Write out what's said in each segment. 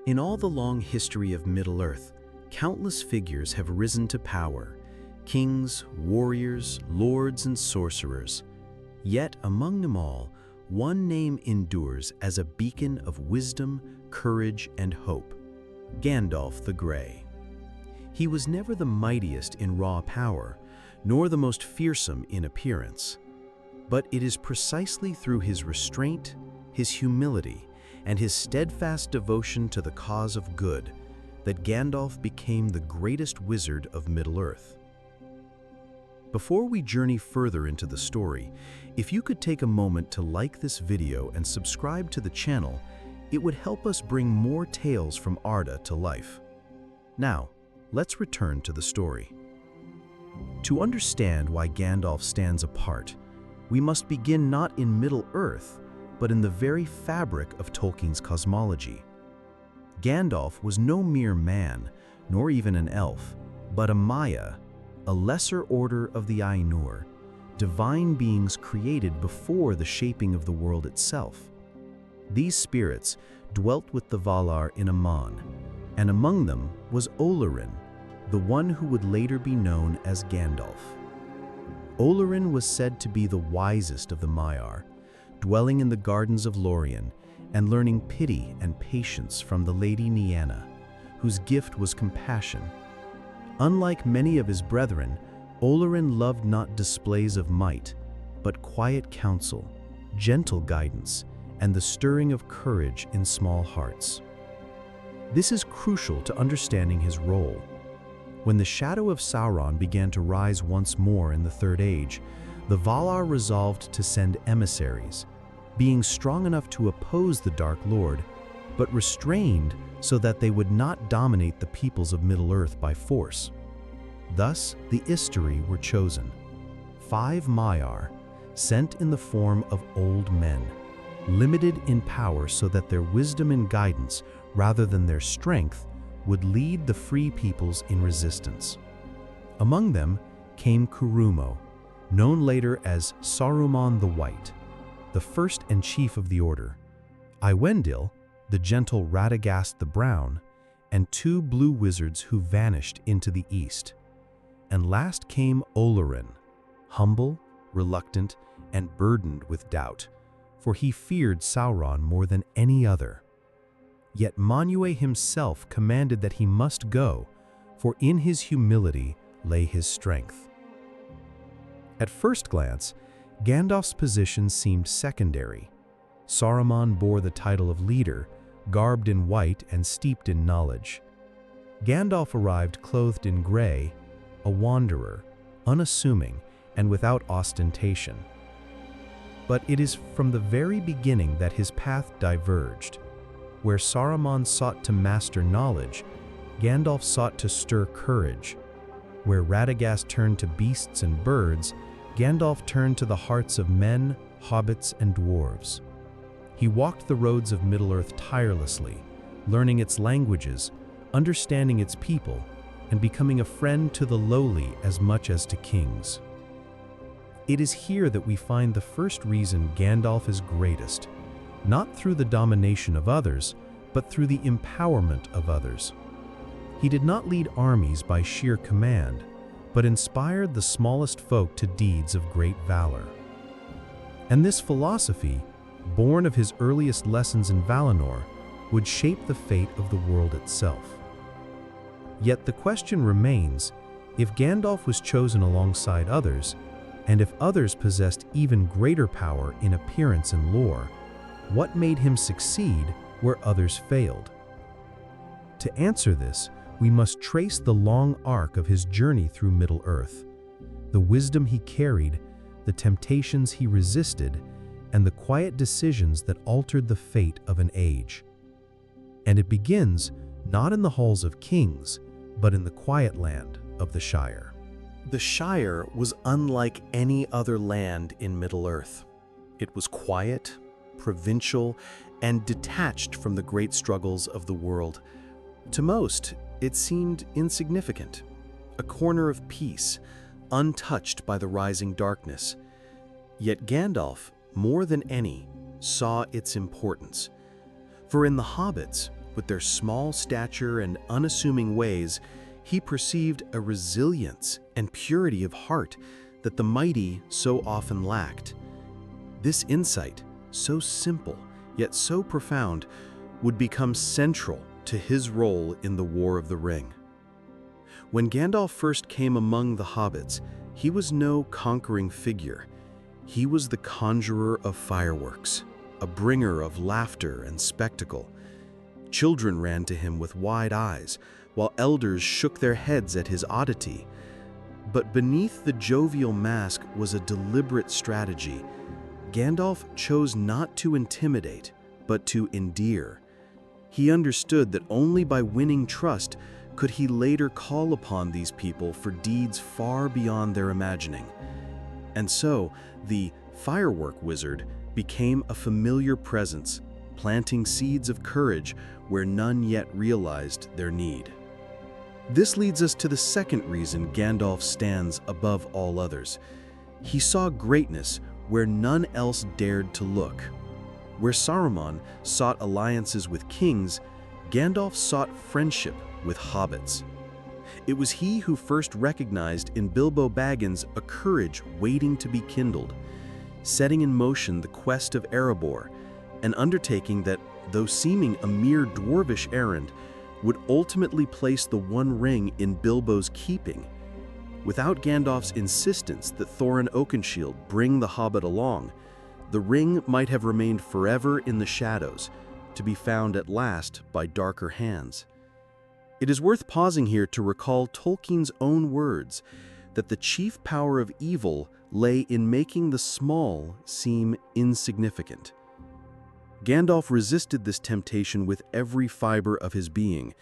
In all the long history of Middle-earth, countless figures have risen to power: kings, warriors, lords, and sorcerers. Yet among them all, one name endures as a beacon of wisdom, courage, and hope: Gandalf the Gray. He was never the mightiest in raw power, nor the most fearsome in appearance. But it is precisely through his restraint, his humility, and his steadfast devotion to the cause of good that Gandalf became the greatest wizard of Middle-earth. Before we journey further into the story, if you could take a moment to like this video and subscribe to the channel, it would help us bring more tales from Arda to life. Now, let's return to the story. To understand why Gandalf stands apart, we must begin not in Middle-earth, but in the very fabric of Tolkien's cosmology. Gandalf was no mere man, nor even an elf, but a Maia, a lesser order of the Ainur, divine beings created before the shaping of the world itself. These spirits dwelt with the Valar in Aman, and among them was Olórin, the one who would later be known as Gandalf. Olórin was said to be the wisest of the Maiar, dwelling in the gardens of Lórien and learning pity and patience from the Lady Nienna, whose gift was compassion. Unlike many of his brethren, Olórin loved not displays of might, but quiet counsel, gentle guidance, and the stirring of courage in small hearts. This is crucial to understanding his role. When the shadow of Sauron began to rise once more in the Third Age, the Valar resolved to send emissaries, being strong enough to oppose the Dark Lord, but restrained so that they would not dominate the peoples of Middle-earth by force. Thus, the Istari were chosen, 5 Maiar, sent in the form of old men, limited in power so that their wisdom and guidance, rather than their strength, would lead the free peoples in resistance. Among them came Curumo, known later as Saruman the White, the first and chief of the order, Iwendil, the gentle Radagast the Brown, and 2 blue wizards who vanished into the east. And last came Olórin, humble, reluctant, and burdened with doubt, for he feared Sauron more than any other. Yet Manwë himself commanded that he must go, for in his humility lay his strength. At first glance, Gandalf's position seemed secondary. Saruman bore the title of leader, garbed in white and steeped in knowledge. Gandalf arrived clothed in gray, a wanderer, unassuming, and without ostentation. But it is from the very beginning that his path diverged. Where Saruman sought to master knowledge, Gandalf sought to stir courage. Where Radagast turned to beasts and birds, Gandalf turned to the hearts of men, hobbits, and dwarves. He walked the roads of Middle-earth tirelessly, learning its languages, understanding its people, and becoming a friend to the lowly as much as to kings. It is here that we find the first reason Gandalf is greatest, not through the domination of others, but through the empowerment of others. He did not lead armies by sheer command, but inspired the smallest folk to deeds of great valor. And this philosophy, born of his earliest lessons in Valinor, would shape the fate of the world itself. Yet the question remains, if Gandalf was chosen alongside others, and if others possessed even greater power in appearance and lore, what made him succeed where others failed? To answer this, we must trace the long arc of his journey through Middle-earth, the wisdom he carried, the temptations he resisted, and the quiet decisions that altered the fate of an age. And it begins not in the halls of kings, but in the quiet land of the Shire. The Shire was unlike any other land in Middle-earth. It was quiet, provincial, and detached from the great struggles of the world. To most, it seemed insignificant, a corner of peace, untouched by the rising darkness. Yet Gandalf, more than any, saw its importance. For in the Hobbits, with their small stature and unassuming ways, he perceived a resilience and purity of heart that the mighty so often lacked. This insight, so simple yet so profound, would become central to his role in the War of the Ring. When Gandalf first came among the hobbits, he was no conquering figure. He was the conjurer of fireworks, a bringer of laughter and spectacle. Children ran to him with wide eyes, while elders shook their heads at his oddity. But beneath the jovial mask was a deliberate strategy. Gandalf chose not to intimidate, but to endear. He understood that only by winning trust could he later call upon these people for deeds far beyond their imagining. And so, the firework wizard became a familiar presence, planting seeds of courage where none yet realized their need. This leads us to the second reason Gandalf stands above all others. He saw greatness where none else dared to look. Where Saruman sought alliances with kings, Gandalf sought friendship with hobbits. It was he who first recognized in Bilbo Baggins a courage waiting to be kindled, setting in motion the quest of Erebor, an undertaking that, though seeming a mere dwarvish errand, would ultimately place the One Ring in Bilbo's keeping. Without Gandalf's insistence that Thorin Oakenshield bring the Hobbit along, the ring might have remained forever in the shadows, to be found at last by darker hands. It is worth pausing here to recall Tolkien's own words, that the chief power of evil lay in making the small seem insignificant. Gandalf resisted this temptation with every fiber of his being.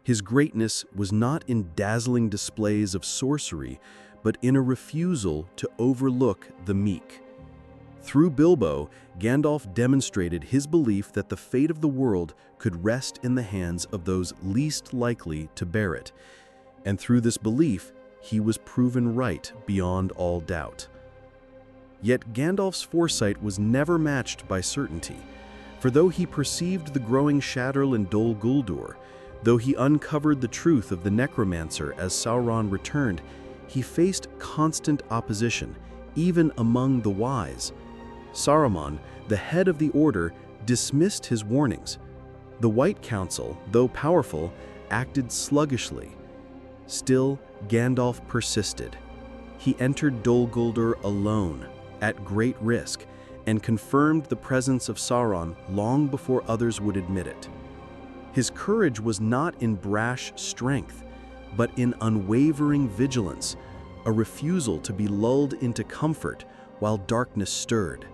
His greatness was not in dazzling displays of sorcery, but in a refusal to overlook the meek. Through Bilbo, Gandalf demonstrated his belief that the fate of the world could rest in the hands of those least likely to bear it. And through this belief, he was proven right beyond all doubt. Yet Gandalf's foresight was never matched by certainty. For though he perceived the growing Shadowl in Dol Guldur, though he uncovered the truth of the necromancer as Sauron returned, he faced constant opposition, even among the wise. Saruman, the head of the Order, dismissed his warnings. The White Council, though powerful, acted sluggishly. Still, Gandalf persisted. He entered Dol Guldur alone, at great risk, and confirmed the presence of Sauron long before others would admit it. His courage was not in brash strength, but in unwavering vigilance, a refusal to be lulled into comfort while darkness stirred.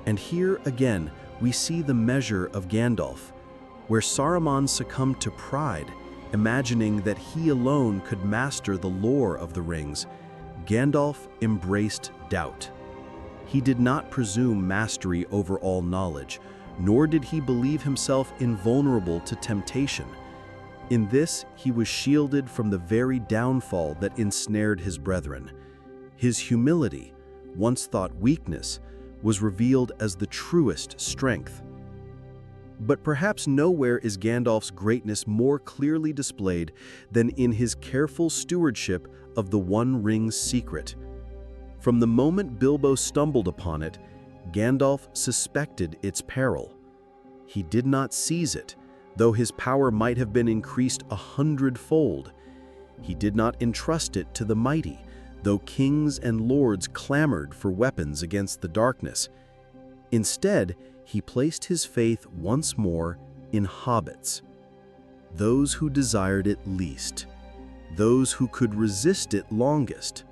And here again we see the measure of Gandalf, where Saruman succumbed to pride, imagining that he alone could master the lore of the rings. Gandalf embraced doubt. He did not presume mastery over all knowledge, nor did he believe himself invulnerable to temptation. In this, he was shielded from the very downfall that ensnared his brethren. His humility, once thought weakness, was revealed as the truest strength. But perhaps nowhere is Gandalf's greatness more clearly displayed than in his careful stewardship of the One Ring's secret. From the moment Bilbo stumbled upon it, Gandalf suspected its peril. He did not seize it, though his power might have been increased 100-fold. He did not entrust it to the mighty, though kings and lords clamored for weapons against the darkness. Instead, he placed his faith once more in hobbits, those who desired it least, those who could resist it longest.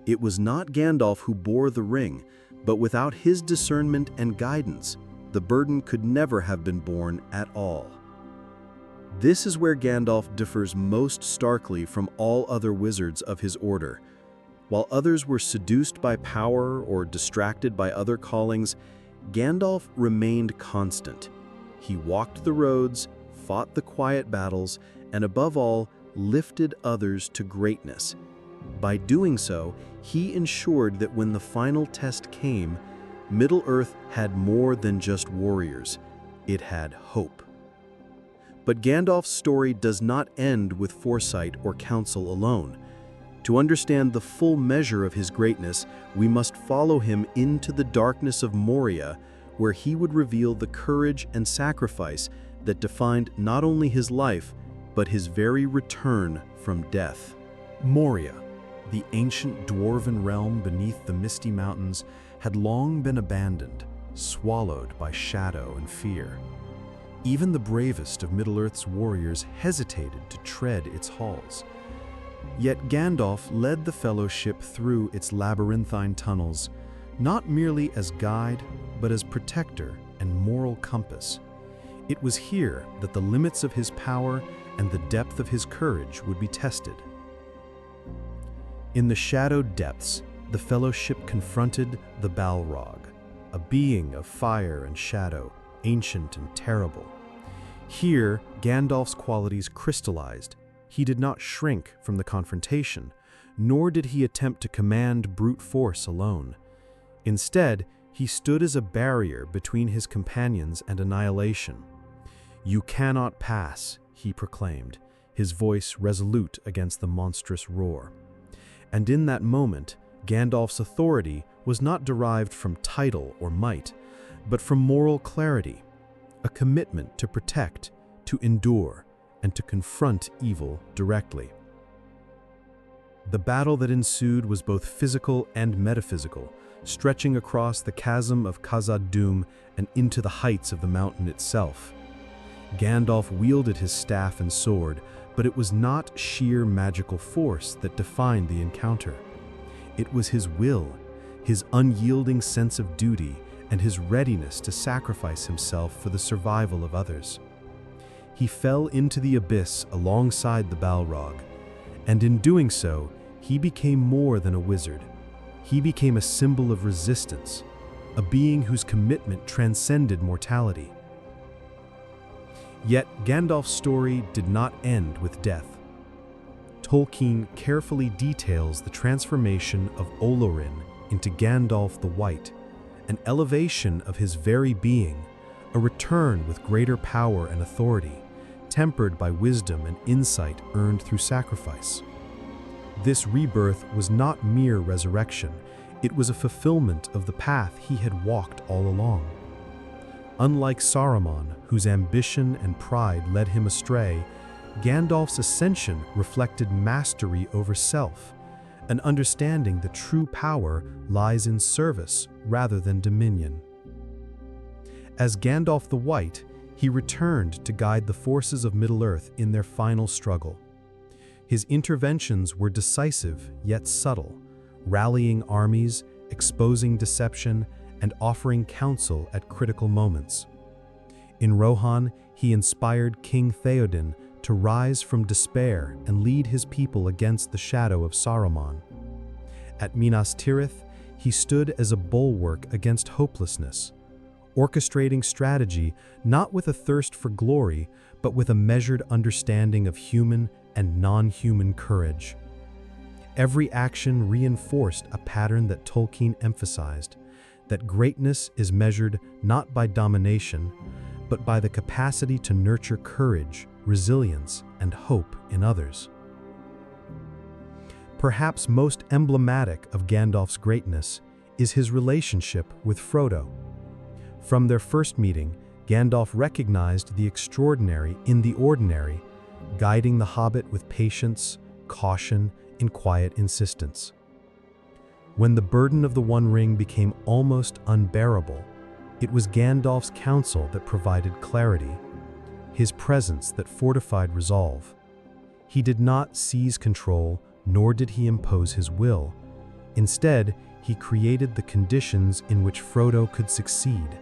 It was not Gandalf who bore the ring, but without his discernment and guidance, the burden could never have been borne at all. This is where Gandalf differs most starkly from all other wizards of his order. While others were seduced by power or distracted by other callings, Gandalf remained constant. He walked the roads, fought the quiet battles, and above all, lifted others to greatness. By doing so, he ensured that when the final test came, Middle-earth had more than just warriors. It had hope. But Gandalf's story does not end with foresight or counsel alone. To understand the full measure of his greatness, we must follow him into the darkness of Moria, where he would reveal the courage and sacrifice that defined not only his life, but his very return from death. Moria, the ancient dwarven realm beneath the misty mountains, had long been abandoned, swallowed by shadow and fear. Even the bravest of Middle-earth's warriors hesitated to tread its halls. Yet Gandalf led the Fellowship through its labyrinthine tunnels, not merely as guide, but as protector and moral compass. It was here that the limits of his power and the depth of his courage would be tested. In the shadowed depths, the Fellowship confronted the Balrog, a being of fire and shadow, ancient and terrible. Here, Gandalf's qualities crystallized. He did not shrink from the confrontation, nor did he attempt to command brute force alone. Instead, he stood as a barrier between his companions and annihilation. "You cannot pass," he proclaimed, his voice resolute against the monstrous roar. And in that moment, Gandalf's authority was not derived from title or might, but from moral clarity, a commitment to protect, to endure, and to confront evil directly. The battle that ensued was both physical and metaphysical, stretching across the chasm of Khazad-dûm and into the heights of the mountain itself. Gandalf wielded his staff and sword, but it was not sheer magical force that defined the encounter. It was his will, his unyielding sense of duty, and his readiness to sacrifice himself for the survival of others. He fell into the abyss alongside the Balrog, and in doing so, he became more than a wizard. He became a symbol of resistance, a being whose commitment transcended mortality. Yet Gandalf's story did not end with death. Tolkien carefully details the transformation of Olórin into Gandalf the White, an elevation of his very being, a return with greater power and authority, tempered by wisdom and insight earned through sacrifice. This rebirth was not mere resurrection, it was a fulfillment of the path he had walked all along. Unlike Saruman, whose ambition and pride led him astray, Gandalf's ascension reflected mastery over self, an understanding that true power lies in service rather than dominion. As Gandalf the White, he returned to guide the forces of Middle-earth in their final struggle. His interventions were decisive yet subtle, rallying armies, exposing deception, and offering counsel at critical moments. In Rohan, he inspired King Theoden to rise from despair and lead his people against the shadow of Saruman. At Minas Tirith, he stood as a bulwark against hopelessness, orchestrating strategy not with a thirst for glory, but with a measured understanding of human and non-human courage. Every action reinforced a pattern that Tolkien emphasized, that greatness is measured not by domination, but by the capacity to nurture courage, resilience, and hope in others. Perhaps most emblematic of Gandalf's greatness is his relationship with Frodo. From their first meeting, Gandalf recognized the extraordinary in the ordinary, guiding the Hobbit with patience, caution, and quiet insistence. When the burden of the One Ring became almost unbearable, it was Gandalf's counsel that provided clarity, his presence that fortified resolve. He did not seize control, nor did he impose his will. Instead, he created the conditions in which Frodo could succeed,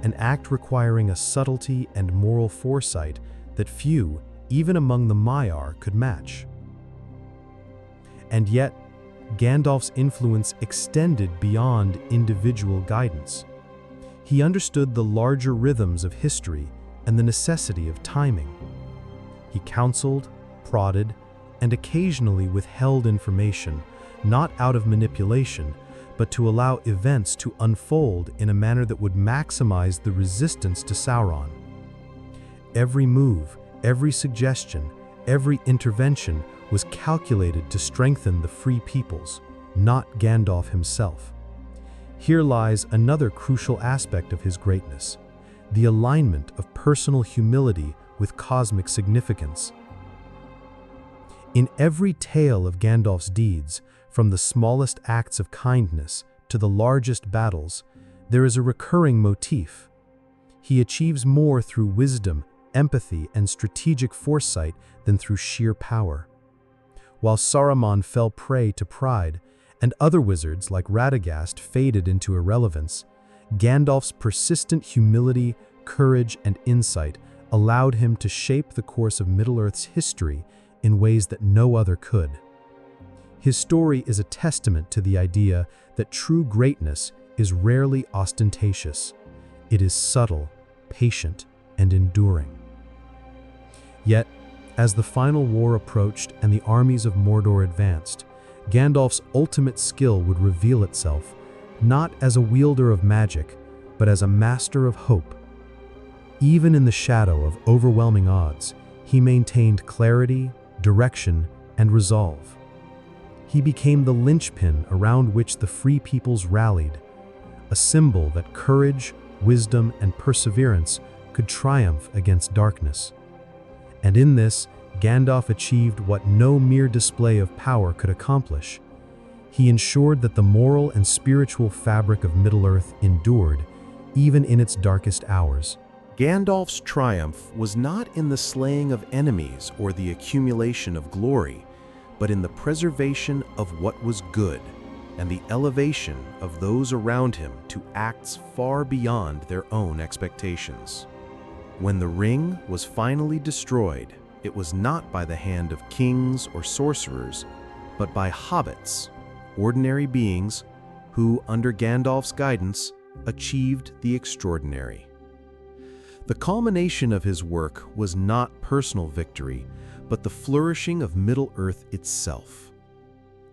an act requiring a subtlety and moral foresight that few, even among the Maiar, could match. And yet, Gandalf's influence extended beyond individual guidance. He understood the larger rhythms of history and the necessity of timing. He counseled, prodded, and occasionally withheld information, not out of manipulation, but to allow events to unfold in a manner that would maximize the resistance to Sauron. Every move, Every suggestion, every intervention was calculated to strengthen the free peoples, not Gandalf himself. Here lies another crucial aspect of his greatness: the alignment of personal humility with cosmic significance. In every tale of Gandalf's deeds, from the smallest acts of kindness to the largest battles, there is a recurring motif. He achieves more through wisdom, empathy, and strategic foresight than through sheer power. While Saruman fell prey to pride, and other wizards like Radagast faded into irrelevance, Gandalf's persistent humility, courage, and insight allowed him to shape the course of Middle-earth's history in ways that no other could. His story is a testament to the idea that true greatness is rarely ostentatious. It is subtle, patient, and enduring. Yet, as the final war approached and the armies of Mordor advanced, Gandalf's ultimate skill would reveal itself, not as a wielder of magic, but as a master of hope. Even in the shadow of overwhelming odds, he maintained clarity, direction, and resolve. He became the linchpin around which the free peoples rallied, a symbol that courage, wisdom, and perseverance could triumph against darkness. And in this, Gandalf achieved what no mere display of power could accomplish. He ensured that the moral and spiritual fabric of Middle-earth endured, even in its darkest hours. Gandalf's triumph was not in the slaying of enemies or the accumulation of glory, but in the preservation of what was good and the elevation of those around him to acts far beyond their own expectations. When the ring was finally destroyed, it was not by the hand of kings or sorcerers, but by hobbits, ordinary beings who, under Gandalf's guidance, achieved the extraordinary. The culmination of his work was not personal victory, but the flourishing of Middle-earth itself.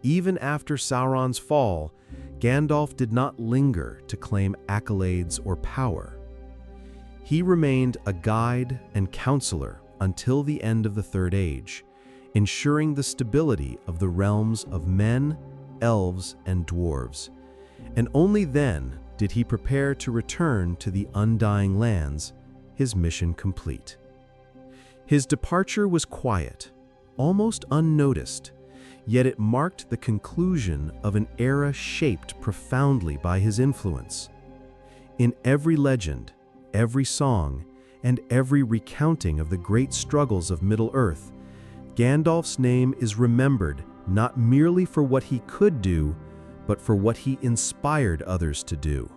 Even after Sauron's fall, Gandalf did not linger to claim accolades or power. He remained a guide and counselor until the end of the Third Age, ensuring the stability of the realms of men, elves, and dwarves. And only then did he prepare to return to the Undying Lands, his mission complete. His departure was quiet, almost unnoticed, yet it marked the conclusion of an era shaped profoundly by his influence. In every legend, every song, and every recounting of the great struggles of Middle-earth, Gandalf's name is remembered not merely for what he could do, but for what he inspired others to do.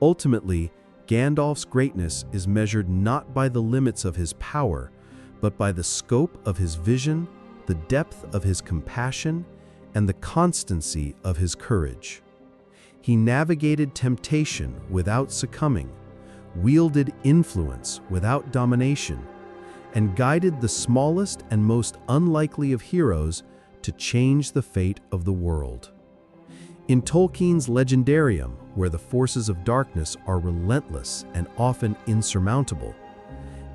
Ultimately, Gandalf's greatness is measured not by the limits of his power, but by the scope of his vision, the depth of his compassion, and the constancy of his courage. He navigated temptation without succumbing, wielded influence without domination, and guided the smallest and most unlikely of heroes to change the fate of the world. In Tolkien's legendarium, where the forces of darkness are relentless and often insurmountable,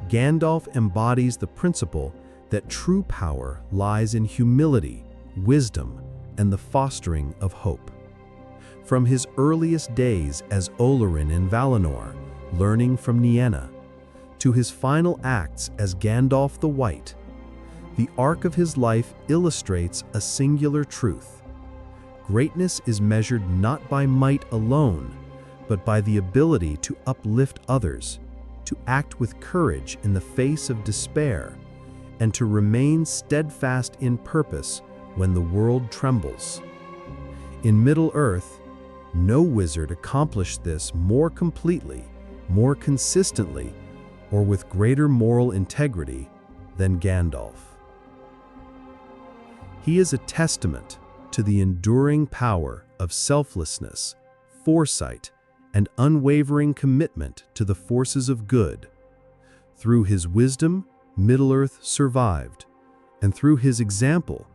Gandalf embodies the principle that true power lies in humility, wisdom, and the fostering of hope. From his earliest days as Olórin in Valinor, learning from Nienna, to his final acts as Gandalf the White, the arc of his life illustrates a singular truth. Greatness is measured not by might alone, but by the ability to uplift others, to act with courage in the face of despair, and to remain steadfast in purpose when the world trembles. In Middle-earth, no wizard accomplished this more completely, more consistently, or with greater moral integrity than Gandalf. He is a testament to the enduring power of selflessness, foresight, and unwavering commitment to the forces of good. Through his wisdom, Middle-earth survived, and through his example,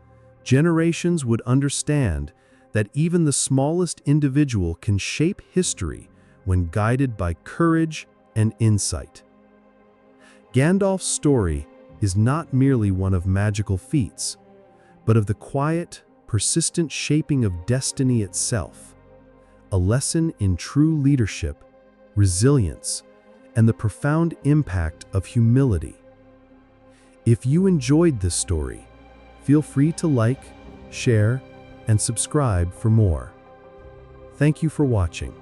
generations would understand that even the smallest individual can shape history when guided by courage and insight. Gandalf's story is not merely one of magical feats, but of the quiet, persistent shaping of destiny itself, a lesson in true leadership, resilience, and the profound impact of humility. If you enjoyed this story, feel free to like, share, and subscribe for more. Thank you for watching.